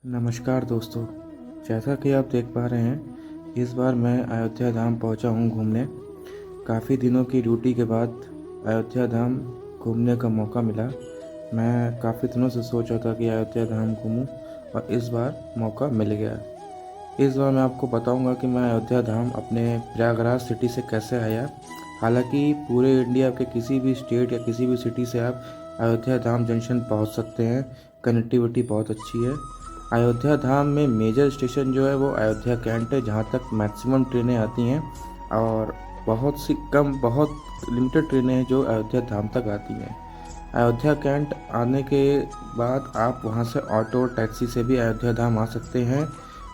नमस्कार दोस्तों। जैसा कि आप देख पा रहे हैं, इस बार मैं अयोध्या धाम पहुंचा हूं घूमने। काफ़ी दिनों की ड्यूटी के बाद अयोध्या धाम घूमने का मौका मिला। मैं काफ़ी दिनों से सोच रहा था कि अयोध्या धाम घूमूं और इस बार मौका मिल गया। इस बार मैं आपको बताऊंगा कि मैं अयोध्या धाम अपने प्रयागराज सिटी से कैसे आया। हालांकि पूरे इंडिया के किसी भी स्टेट या किसी भी सिटी से आप अयोध्या धाम जंक्शन पहुंच सकते हैं। कनेक्टिविटी बहुत अच्छी है। अयोध्या धाम में मेजर स्टेशन जो है वो अयोध्या कैंट है, जहाँ तक मैक्सिमम ट्रेनें आती हैं, और बहुत लिमिटेड ट्रेनें हैं जो अयोध्या धाम तक आती हैं। अयोध्या कैंट आने के बाद आप वहाँ से ऑटो और टैक्सी से भी अयोध्या धाम आ सकते हैं।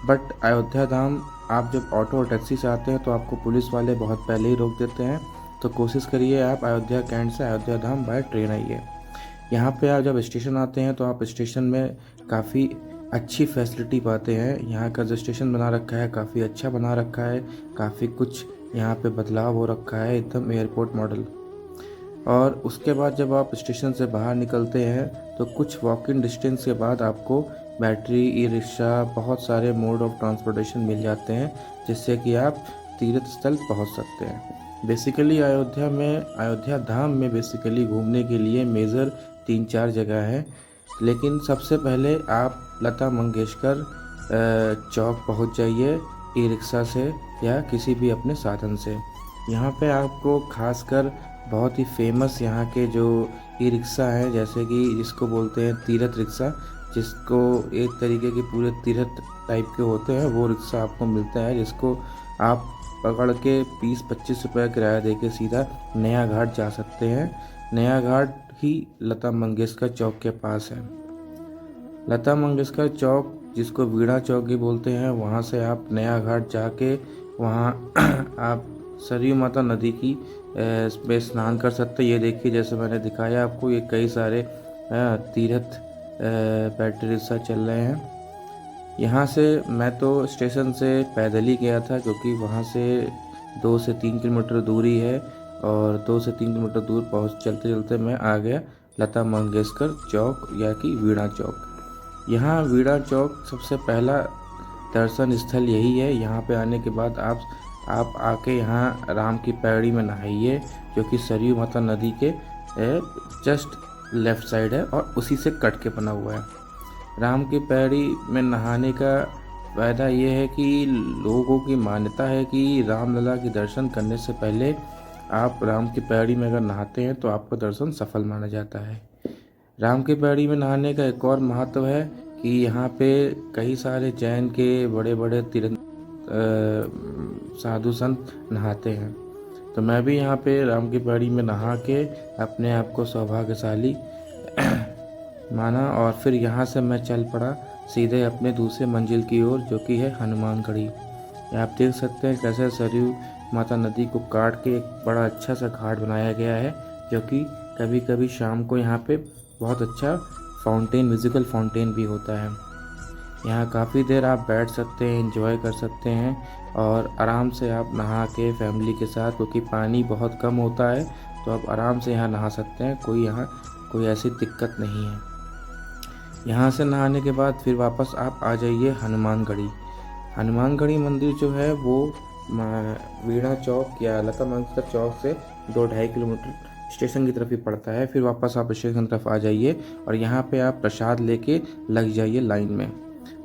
बट अयोध्या धाम आप जब ऑटो और टैक्सी से आते हैं तो आपको पुलिस वाले बहुत पहले ही रोक देते हैं। तो कोशिश करिए आप अयोध्या कैंट से अयोध्या धाम बाय ट्रेन आइए। यहाँ पे आप जब स्टेशन आते हैं तो आप स्टेशन में काफ़ी अच्छी फैसिलिटी पाते हैं। यहाँ का जो स्टेशन बना रखा है काफ़ी अच्छा बना रखा है। काफ़ी कुछ यहाँ पे बदलाव हो रखा है, एकदम एयरपोर्ट मॉडल। और उसके बाद जब आप स्टेशन से बाहर निकलते हैं तो कुछ वॉक इन डिस्टेंस के बाद आपको बैटरी, ई रिक्शा, बहुत सारे मोड ऑफ ट्रांसपोर्टेशन मिल जाते हैं, जिससे कि आप तीर्थ स्थल पहुँच सकते हैं। बेसिकली अयोध्या धाम में बेसिकली घूमने के लिए मेजर 3-4 जगह हैं। लेकिन सबसे पहले आप लता मंगेशकर चौक पहुंच जाइए ई रिक्शा से या किसी भी अपने साधन से। यहाँ पे आपको खासकर बहुत ही फेमस यहाँ के जो ई रिक्शा हैं, जैसे कि जिसको बोलते हैं तीर्थ रिक्शा, जिसको एक तरीके के पूरे तीर्थ टाइप के होते हैं, वो रिक्शा आपको मिलता है, जिसको आप पकड़ के 20-25 रुपये किराया दे के सीधा नया घाट जा सकते हैं। नया घाट ही लता मंगेशकर चौक के पास है। लता मंगेशकर चौक, जिसको वीणा चौक भी बोलते हैं, वहाँ से आप नया घाट जाके वहाँ आप सरयू माता नदी की पे स्नान कर सकते हैं। ये देखिए, जैसे मैंने दिखाया आपको, ये कई सारे तीर्थ बैटरी रिक्शा चल रहे हैं। यहाँ से मैं तो स्टेशन से पैदल ही गया था, क्योंकि वहाँ से 2 से 3 किलोमीटर दूरी है, और 2 से 3 किलोमीटर दूर चलते चलते मैं आ गया लता मंगेशकर चौक या कि वीणा चौक। यहाँ वीणा चौक सबसे पहला दर्शन स्थल यही है। यहाँ पे आने के बाद आप आके यहाँ राम की पैड़ी में नहाइए, जो कि सरयू माता नदी के जस्ट लेफ्ट साइड है और उसी से कट के बना हुआ है। राम की पैड़ी में नहाने का फायदा ये है कि लोगों की मान्यता है कि रामलला के दर्शन करने से पहले आप राम की पैड़ी में अगर नहाते हैं तो आपका दर्शन सफल माना जाता है। राम की पैड़ी में नहाने का एक और महत्व है कि यहाँ पे कई सारे जैन के बड़े बड़े तीर्थ साधु संत नहाते हैं। तो मैं भी यहाँ पे राम की पैड़ी में नहा के अपने आप को सौभाग्यशाली माना, और फिर यहाँ से मैं चल पड़ा सीधे अपने दूसरे मंजिल की ओर, जो कि है हनुमानगढ़ी। आप देख सकते हैं कैसे सरयू माता नदी को काट के एक बड़ा अच्छा सा घाट बनाया गया है, जो कि कभी कभी शाम को यहाँ पे बहुत अच्छा म्यूजिकल फाउंटेन भी होता है। यहाँ काफ़ी देर आप बैठ सकते हैं, एंजॉय कर सकते हैं, और आराम से आप नहा के फैमिली के साथ, क्योंकि पानी बहुत कम होता है, तो आप आराम से यहाँ नहा सकते हैं। यहाँ कोई ऐसी दिक्कत नहीं है। यहाँ से नहाने के बाद फिर वापस आप आ जाइए हनुमानगढ़ी। हनुमानगढ़ी मंदिर जो है वो वीणा चौक या लता मंगेशकर चौक से 2-2.5 किलोमीटर स्टेशन की तरफ ही पड़ता है। फिर वापस आप स्टेशन की तरफ आ जाइए और यहाँ पे आप प्रसाद लेके लग जाइए लाइन में।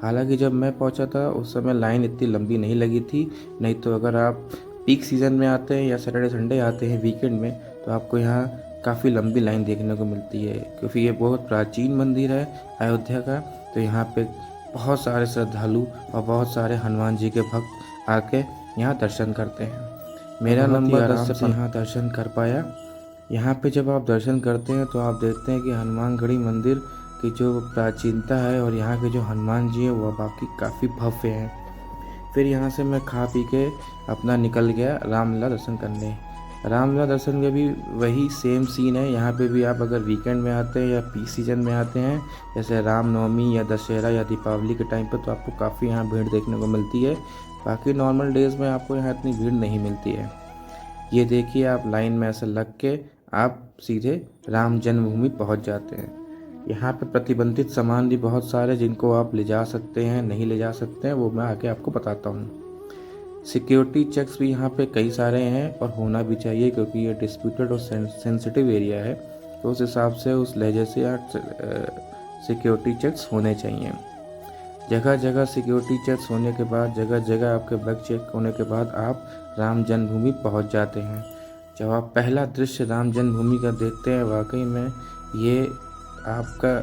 हालांकि जब मैं पहुँचा था उस समय लाइन इतनी लंबी नहीं लगी थी, नहीं तो अगर आप पीक सीज़न में आते हैं या सैटरडे संडे आते हैं वीकेंड में, तो आपको यहाँ काफ़ी लंबी लाइन देखने को मिलती है, क्योंकि ये बहुत प्राचीन मंदिर है अयोध्या का। तो यहाँ पे बहुत सारे श्रद्धालु और बहुत सारे हनुमान जी के भक्त आके यहाँ दर्शन करते हैं। मेरा नंबर 10 से यहाँ दर्शन कर पाया। यहाँ पे जब आप दर्शन करते हैं तो आप देखते हैं कि हनुमानगढ़ी मंदिर की जो प्राचीनता है और यहाँ के जो हनुमान जी हैं वह बाकी काफ़ी भव्य हैं। फिर यहाँ से मैं खा पी के अपना निकल गया रामलला दर्शन करने। रामलला दर्शन में भी वही सेम सीन है। यहाँ पे भी आप अगर वीकेंड में आते हैं या पीक सीजन में आते हैं, जैसे रामनवमी या दशहरा या दीपावली के टाइम पर, तो आपको काफ़ी यहाँ भीड़ देखने को मिलती है। बाकी नॉर्मल डेज़ में आपको यहाँ इतनी भीड़ नहीं मिलती है। ये देखिए, आप लाइन में ऐसे लग के आप सीधे राम जन्मभूमि पहुँच जाते हैं। यहाँ पे प्रतिबंधित सामान भी बहुत सारे जिनको आप ले जा सकते हैं, नहीं ले जा सकते हैं, वो मैं आगे आपको बताता हूँ। सिक्योरिटी चेक्स भी यहाँ पे कई सारे हैं और होना भी चाहिए, क्योंकि ये डिस्प्यूटेड और सेंसिटिव एरिया है, तो उस हिसाब से उस लहजे से सिक्योरिटी चेक्स होने चाहिए। जगह जगह सिक्योरिटी चेक्स होने के बाद, जगह जगह आपके बैग चेक होने के बाद आप राम जन्मभूमि पहुंच जाते हैं। जब आप पहला दृश्य राम जन्मभूमि का देखते हैं, वाकई में ये आपका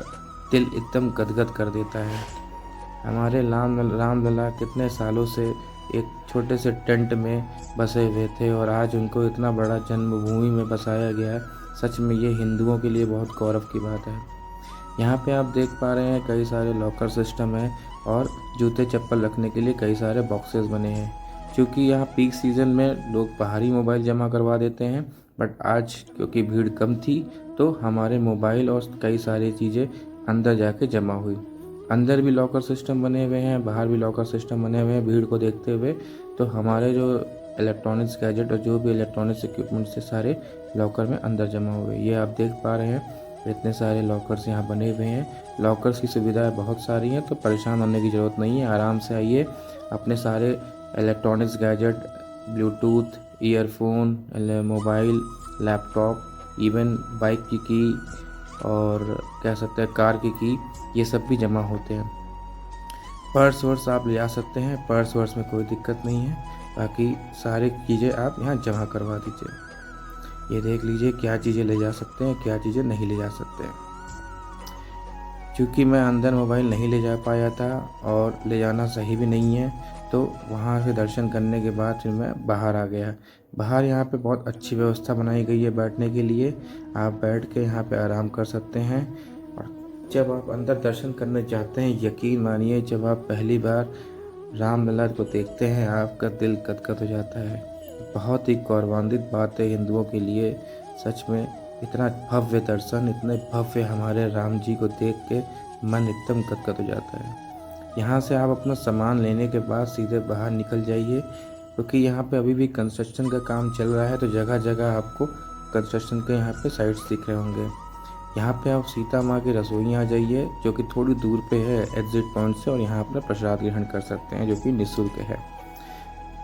दिल एकदम गदगद कर देता है। हमारे रामलला कितने सालों से एक छोटे से टेंट में बसे हुए थे और आज उनको इतना बड़ा जन्मभूमि में बसाया गया है। सच में ये हिंदुओं के लिए बहुत गौरव की बात है। यहाँ पे आप देख पा रहे हैं कई सारे लॉकर सिस्टम है और जूते चप्पल रखने के लिए कई सारे बॉक्सेस बने हैं। क्योंकि यहाँ पीक सीज़न में लोग बाहरी मोबाइल जमा करवा देते हैं, बट आज क्योंकि भीड़ कम थी तो हमारे मोबाइल और कई सारी चीज़ें अंदर जाके जमा हुई। अंदर भी लॉकर सिस्टम बने हुए हैं, बाहर भी लॉकर सिस्टम बने हुए हैं। भीड़ को देखते हुए तो हमारे जो इलेक्ट्रॉनिक्स गैजेट और जो भी इलेक्ट्रॉनिक्स इक्विपमेंट से सारे लॉकर में अंदर जमा हुए, ये आप देख पा रहे हैं। इतने सारे लॉकर्स यहाँ बने हुए हैं। लॉकर्स की सुविधाएं बहुत सारी हैं, तो परेशान होने की ज़रूरत नहीं है। आराम से आइए, अपने सारे electronics gadget, Bluetooth, earphone, mobile, laptop, even bike की और कह सकते हैं कार की, ये सब भी जमा होते हैं। पर्स वर्स आप ले आ सकते हैं, पर्स वर्स में कोई दिक्कत नहीं है। बाकी सारी चीज़ें आप यहाँ जमा करवा दीजिए। ये देख लीजिए क्या चीज़ें ले जा सकते हैं, क्या चीज़ें नहीं ले जा सकते हैं। क्योंकि मैं अंदर मोबाइल नहीं ले जा पाया था और ले जाना सही भी नहीं है, तो वहाँ से दर्शन करने के बाद फिर मैं बाहर आ गया। बाहर यहाँ पे बहुत अच्छी व्यवस्था बनाई गई है बैठने के लिए। आप बैठ के यहाँ पे आराम कर सकते हैं। और जब आप अंदर दर्शन करने जाते हैं, यकीन मानिए जब आप पहली बार रामलला को देखते हैं, आपका दिल गदगद हो जाता है। बहुत ही गौरवान्वित बात है हिंदुओं के लिए। सच में इतना भव्य दर्शन, इतने भव्य हमारे राम जी को देख के मन एकदम गदगद हो जाता है। यहाँ से आप अपना सामान लेने के बाद सीधे बाहर निकल जाइए, क्योंकि यहाँ पे अभी भी कंस्ट्रक्शन का काम चल रहा है, तो जगह जगह आपको कंस्ट्रक्शन के यहाँ पे साइट्स दिख रहे होंगे। यहाँ पे आप सीता माँ की रसोई आ जाइए, जो कि थोड़ी दूर पे है एग्जिट पॉइंट से, और यहाँ अपना प्रसाद ग्रहण कर सकते हैं, जो कि निःशुल्क है।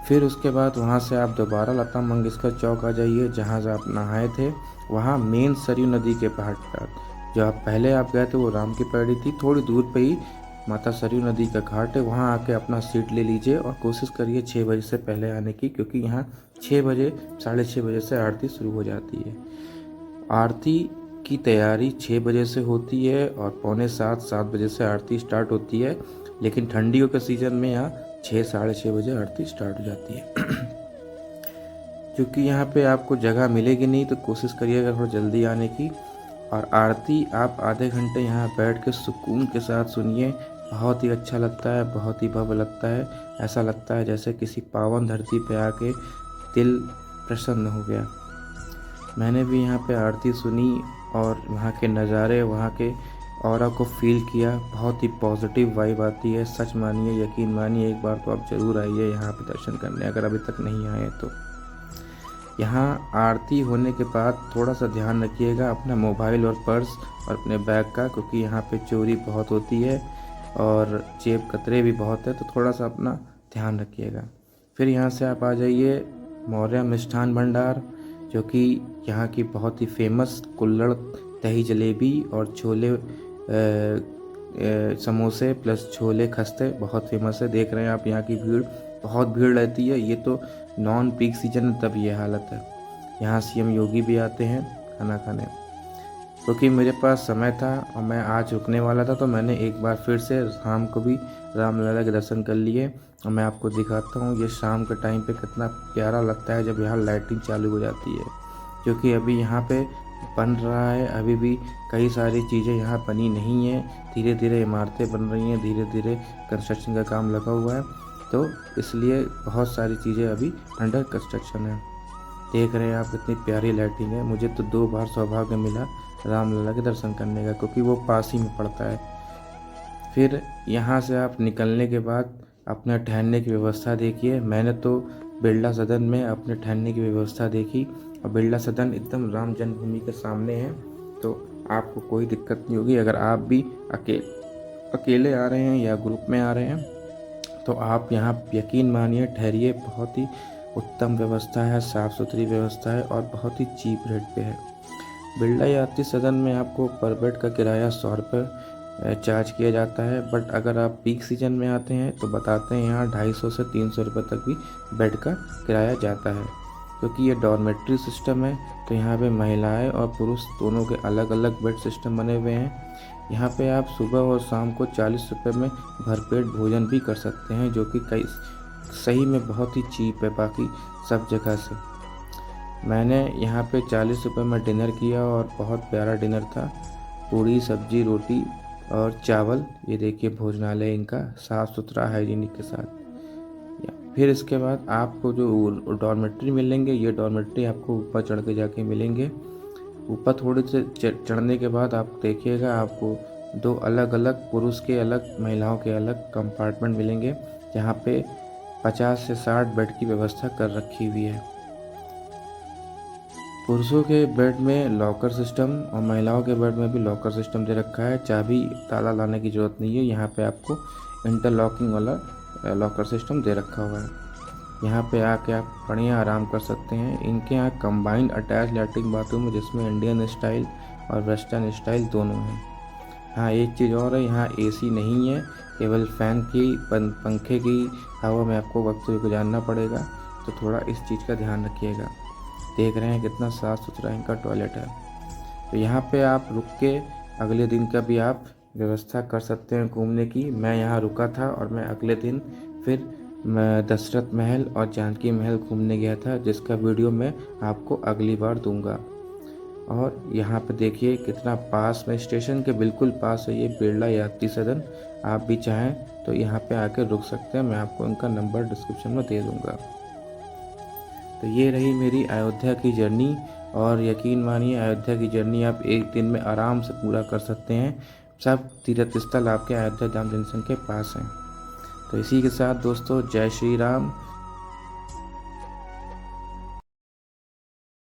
फिर उसके बाद वहाँ से आप दोबारा लता मंगेशकर चौक आ जाइए, जहाँ से आप नहाए थे। वहाँ मेन सरयू नदी के पहाड़ पर, जो आप पहले आप गए थे वो राम की पैड़ी थी, थोड़ी दूर पे ही माता सरयू नदी का घाट है। वहाँ आके अपना सीट ले लीजिए और कोशिश करिए 6 बजे से पहले आने की, क्योंकि यहाँ 6 बजे 6:30 बजे से आरती शुरू हो जाती है। आरती की तैयारी 6 बजे से होती है और पौने 7 बजे से आरती स्टार्ट होती है। लेकिन ठंडियों के सीज़न में यहाँ 6-6:30 बजे आरती स्टार्ट हो जाती है। क्योंकि यहाँ पे आपको जगह मिलेगी नहीं, तो कोशिश करिएगा थोड़ा जल्दी आने की। और आरती आप आधे घंटे यहाँ बैठ के सुकून के साथ सुनिए, बहुत ही अच्छा लगता है, बहुत ही भव्य लगता है। ऐसा लगता है जैसे किसी पावन धरती पे आके दिल प्रसन्न हो गया। मैंने भी यहाँ पे आरती सुनी और वहाँ के नज़ारे, वहाँ के ऑरा को फील किया। बहुत ही पॉजिटिव वाइब आती है। सच मानिए, यकीन मानिए, एक बार तो आप ज़रूर आइए यहाँ पे दर्शन करने, अगर अभी तक नहीं आए तो। यहाँ आरती होने के बाद थोड़ा सा ध्यान रखिएगा अपना मोबाइल और पर्स और अपने बैग का, क्योंकि यहाँ पे चोरी बहुत होती है और जेब कतरे भी बहुत है, तो थोड़ा सा अपना ध्यान रखिएगा। फिर यहाँ से आप आ जाइए मौर्य मिष्ठान भंडार, जो कि यहाँ की बहुत ही फेमस कुल्हड़, दही जलेबी और छोले समोसे प्लस छोले खस्ते बहुत फेमस है। देख रहे हैं आप यहाँ की भीड़, बहुत भीड़ रहती है। ये तो नॉन पीक सीजन है तब ये हालत है। यहाँ सीएम योगी भी आते हैं खाना खाने। क्योंकि मेरे पास समय था और मैं आज रुकने वाला था, तो मैंने एक बार फिर से शाम को भी रामलला के दर्शन कर लिए। और मैं आपको दिखाता हूँ ये शाम के टाइम पे कितना प्यारा लगता है जब यहाँ लाइटिंग चालू हो जाती है। क्योंकि अभी यहाँ पे बन रहा है, अभी भी कई सारी चीज़ें यहाँ बनी नहीं है। धीरे धीरे इमारतें बन रही हैं, धीरे धीरे कंस्ट्रक्शन का काम लगा हुआ है, तो इसलिए बहुत सारी चीज़ें अभी अंडर कंस्ट्रक्शन है। देख रहे हैं आप कितनी प्यारी लाइटिंग है। मुझे तो 2 बार सौभाग्य मिला रामलला के दर्शन करने का, क्योंकि वो पास ही में पड़ता है। फिर यहाँ से आप निकलने के बाद अपने ठहरने की व्यवस्था देखिए। मैंने तो बिरला सदन में अपने ठहरने की व्यवस्था देखी, और बिरला सदन एकदम राम जन्मभूमि के सामने है, तो आपको कोई दिक्कत नहीं होगी। अगर आप भी अकेले आ रहे हैं या ग्रुप में आ रहे हैं तो आप यहाँ यकीन मानिए ठहरिए, बहुत ही उत्तम व्यवस्था है, साफ़ सुथरी व्यवस्था है और बहुत ही चीप रेट पे है। बिरला यात्री सदन में आपको पर बेड का किराया 100 रुपये चार्ज किया जाता है, बट अगर आप पीक सीजन में आते हैं तो बताते हैं यहाँ 250 से 300 रुपये तक भी बेड का किराया जाता है। क्योंकि ये डॉर्मेट्री सिस्टम है तो यहाँ पे महिलाएं और पुरुष दोनों के अलग अलग बेड सिस्टम बने हुए हैं। यहाँ पे आप सुबह और शाम को 40 रुपये में भरपेट भोजन भी कर सकते हैं, जो कि कई सही में बहुत ही चीप है बाकी सब जगह से। मैंने यहाँ पे 40 रुपये में डिनर किया और बहुत प्यारा डिनर था। पूरी सब्जी रोटी और चावल, ये देखिए भोजनालय इनका साफ़ सुथरा हाइजीनिक के साथ। फिर इसके बाद आपको जो डॉर्मेट्री मिलेंगे, ये डॉर्मेट्री आपको ऊपर चढ़ के जाके मिलेंगे। ऊपर थोड़े से चढ़ने के बाद आप देखिएगा आपको 2 अलग अलग पुरुष के अलग, महिलाओं के अलग कंपार्टमेंट मिलेंगे, जहाँ पे 50 से 60 बेड की व्यवस्था कर रखी हुई है। पुरुषों के बेड में लॉकर सिस्टम और महिलाओं के बेड में भी लॉकर सिस्टम दे रखा है। चाबी ताला लाने की ज़रूरत नहीं है, यहाँ पे आपको इंटरलॉकिंग वाला लॉकर सिस्टम दे रखा हुआ है। यहाँ पे आके आप बढ़िया आराम कर सकते हैं। इनके यहाँ कंबाइंड अटैच लैट्रिन बाथरूम है, जिसमें इंडियन स्टाइल और वेस्टर्न स्टाइल दोनों हैं। हाँ, एक चीज़ और है, यहाँ एसी नहीं है, केवल फ़ैन की पंखे की हवा में आपको वक्त गुजारना पड़ेगा, तो थोड़ा इस चीज़ का ध्यान रखिएगा। देख रहे हैं कितना साफ़ सुथरा इनका टॉयलेट है। तो यहाँ पे आप रुक के अगले दिन का भी आप व्यवस्था कर सकते हैं घूमने की। मैं यहाँ रुका था और मैं अगले दिन फिर मैं दशरथ महल और जानकी महल घूमने गया था, जिसका वीडियो मैं आपको अगली बार दूंगा। और यहाँ पे देखिए कितना पास में, स्टेशन के बिल्कुल पास है ये बिरला यात्री सदन। आप भी चाहें तो यहाँ पे आकर रुक सकते हैं, मैं आपको इनका नंबर डिस्क्रिप्शन में दे दूँगा। तो ये रही मेरी अयोध्या की जर्नी, और यकीन मानिए अयोध्या की जर्नी आप एक दिन में आराम से पूरा कर सकते हैं। सब तीर्थ स्थल आपके अयोध्या धाम जंक्शन के पास हैं। तो इसी के साथ दोस्तों, जय श्री राम।